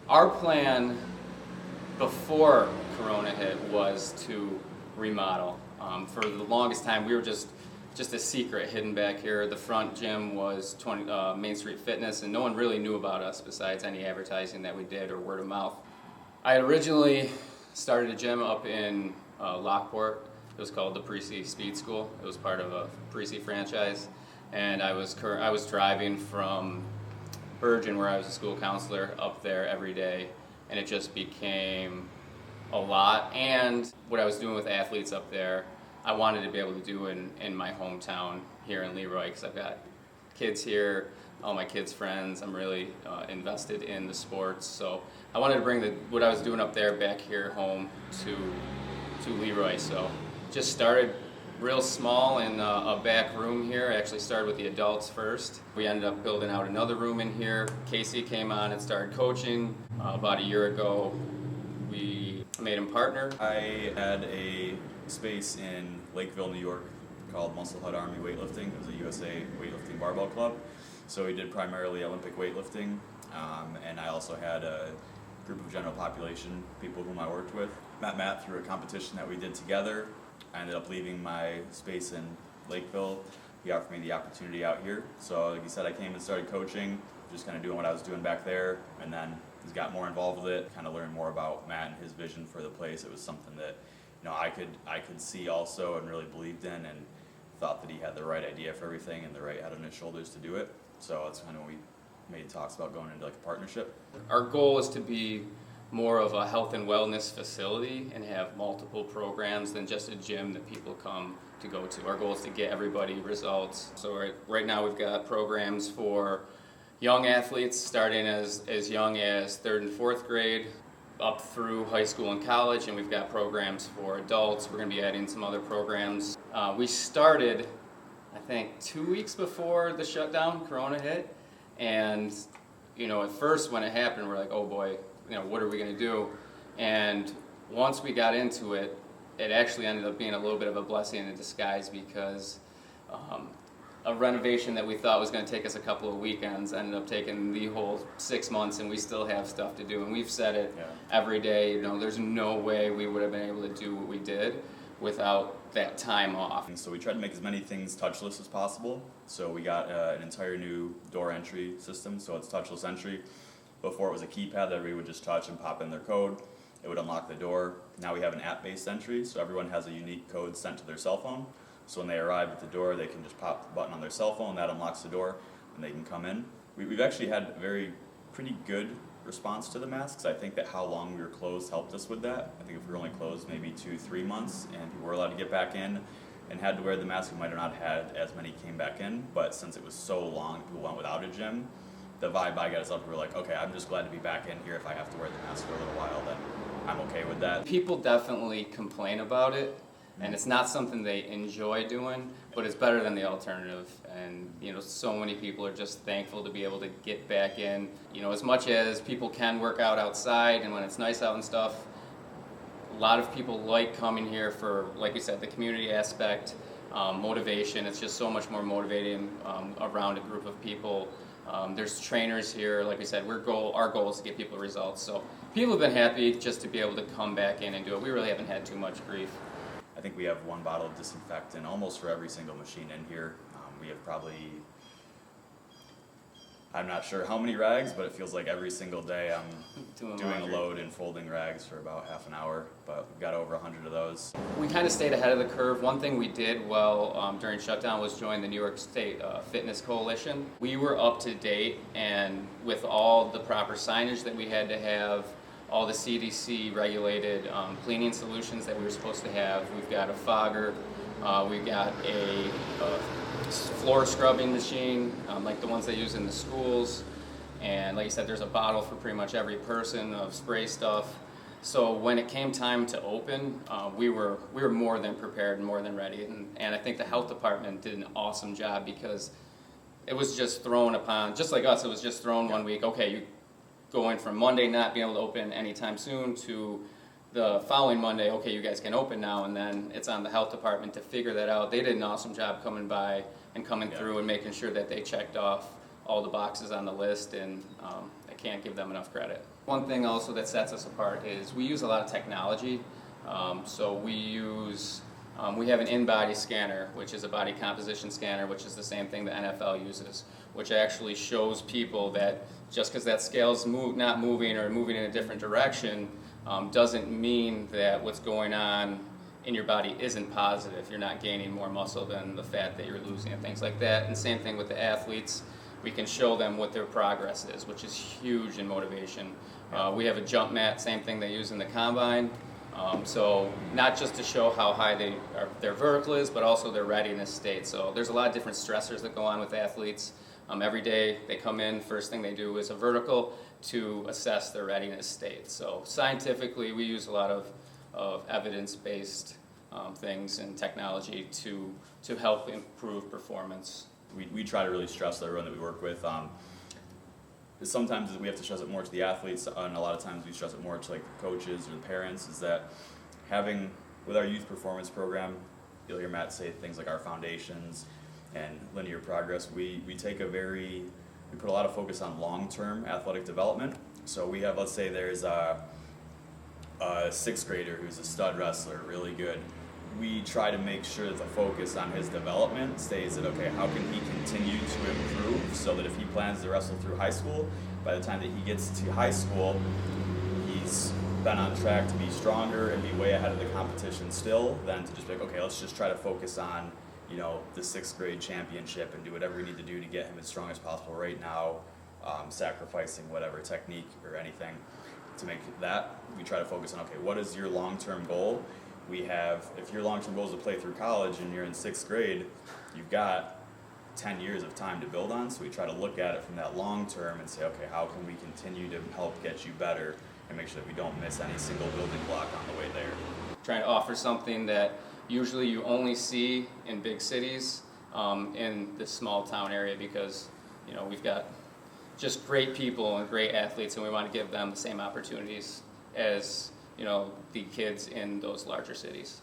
Our plan before Corona hit was to remodel. For the longest time, we were just a secret hidden back here. The front gym was Main Street Fitness, and no one really knew about us besides any advertising that we did or word of mouth. I had originally started a gym up in Lockport. It was called the Precy Speed School. It was part of a Precy franchise, and I was driving from Bergen, where I was a school counselor, up there every day, and it just became a lot. And what I was doing with athletes up there, I wanted to be able to do in my hometown here in Leroy, because I've got kids here, all my kids' friends. I'm really invested in the sports, so I wanted to bring what I was doing up there back here home to Leroy. So just started real small in a back room here. I actually started with the adults first. We ended up building out another room in here. Casey came on and started coaching about a year ago. We made him partner. I had a space in Lakeville, New York called Muscle Hut Army Weightlifting. It was a USA weightlifting barbell club. So we did primarily Olympic weightlifting, and I also had a group of general population people whom I worked with. Met Matt through a competition that we did together. I ended up leaving my space in Lakeville. He offered me the opportunity out here. So like you said, I came and started coaching, just kind of doing what I was doing back there, and then he's got more involved with it, kind of learned more about Matt and his vision for the place. It was something that I could see also and really believed in, and thought that he had the right idea for everything and the right head on his shoulders to do it. So that's kind of when we made talks about going into like a partnership. Our goal is to be more of a health and wellness facility and have multiple programs than just a gym that people come to go to. Our goal is to get everybody results. So right now we've got programs for young athletes starting as young as 3rd and 4th grade up through high school and college, and we've got programs for adults. We're going to be adding some other programs. We started, I think, 2 weeks before the shutdown, Corona hit, and at first when it happened, we're like, oh boy, what are we going to do? And once we got into it, it actually ended up being a little bit of a blessing in disguise, because a renovation that we thought was going to take us a couple of weekends ended up taking the whole 6 months, and we still have stuff to do. And we've said it every day, there's no way we would have been able to do what we did without that time off. And so we tried to make as many things touchless as possible. So we got an entire new door entry system, so it's touchless entry. Before it was a keypad that everybody would just touch and pop in their code. It would unlock the door. Now we have an app-based entry, so everyone has a unique code sent to their cell phone. So when they arrive at the door, they can just pop the button on their cell phone, that unlocks the door, and they can come in. We've actually had pretty good response to the masks. I think that how long we were closed helped us with that. I think if we were only closed maybe 2-3 months and people were allowed to get back in and had to wear the mask, we might have not had as many came back in. But since it was so long, people went without a gym, the vibe I got us up, we were like, okay, I'm just glad to be back in here. If I have to wear the mask for a little while, then I'm okay with that. People definitely complain about it, and it's not something they enjoy doing, but it's better than the alternative. And so many people are just thankful to be able to get back in. As much as people can work out outside and when it's nice out and stuff, a lot of people like coming here for, like you said, the community aspect, motivation. It's just so much more motivating around a group of people. There's trainers here. Like we said, our goal is to get people results. So people have been happy just to be able to come back in and do it. We really haven't had too much grief. I think we have one bottle of disinfectant almost for every single machine in here. We have probably, I'm not sure how many rags, but it feels like every single day I'm doing a load and folding rags for about half an hour, but we've got over 100 of those. We kind of stayed ahead of the curve. One thing we did well during shutdown was join the New York State Fitness Coalition. We were up to date, and with all the proper signage that we had to have, all the CDC regulated cleaning solutions that we were supposed to have. We've got a fogger, we've got a floor scrubbing machine, like the ones they use in the schools. And like you said, there's a bottle for pretty much every person of spray stuff. So when it came time to open, we were more than prepared and more than ready. And I think the health department did an awesome job, because it was just thrown upon, just like us, it was just thrown one week, okay, you going from Monday not being able to open anytime soon to the following Monday, okay, you guys can open now, and then it's on the health department to figure that out. They did an awesome job coming by and coming through and making sure that they checked off all the boxes on the list, and I can't give them enough credit. One thing also that sets us apart is we use a lot of technology. So we have an in-body scanner, which is a body composition scanner, which is the same thing the NFL uses, which actually shows people that just because that scale's not moving or moving in a different direction doesn't mean that what's going on in your body isn't positive. You're not gaining more muscle than the fat that you're losing and things like that. And same thing with the athletes. We can show them what their progress is, which is huge in motivation. We have a jump mat, same thing they use in the combine. So not just to show how high their vertical is, but also their readiness state. So there's a lot of different stressors that go on with athletes. Every day they come in, first thing they do is a vertical to assess their readiness state. So scientifically, we use a lot of evidence-based things and technology to help improve performance. We try to really stress everyone that we work with. Sometimes we have to stress it more to the athletes, and a lot of times we stress it more to like the coaches or the parents, is that with our youth performance program, you'll hear Matt say things like our foundations and linear progress. We put a lot of focus on long-term athletic development. So we have, let's say there's a sixth grader who's a stud wrestler, really good. We try to make sure that the focus on his development stays at, okay, how can he continue to improve so that if he plans to wrestle through high school, by the time that he gets to high school, he's been on track to be stronger and be way ahead of the competition still, than to just be like, okay, let's just try to focus on, the sixth grade championship and do whatever we need to do to get him as strong as possible right now, sacrificing whatever technique or anything to make that. We try to focus on, okay, what is your long-term goal? If your long-term goal is to play through college and you're in sixth grade, you've got 10 years of time to build on, so we try to look at it from that long term and say, okay, how can we continue to help get you better and make sure that we don't miss any single building block on the way there. Trying to offer something that usually you only see in big cities in this small town area, because we've got just great people and great athletes, and we want to give them the same opportunities as the kids in those larger cities.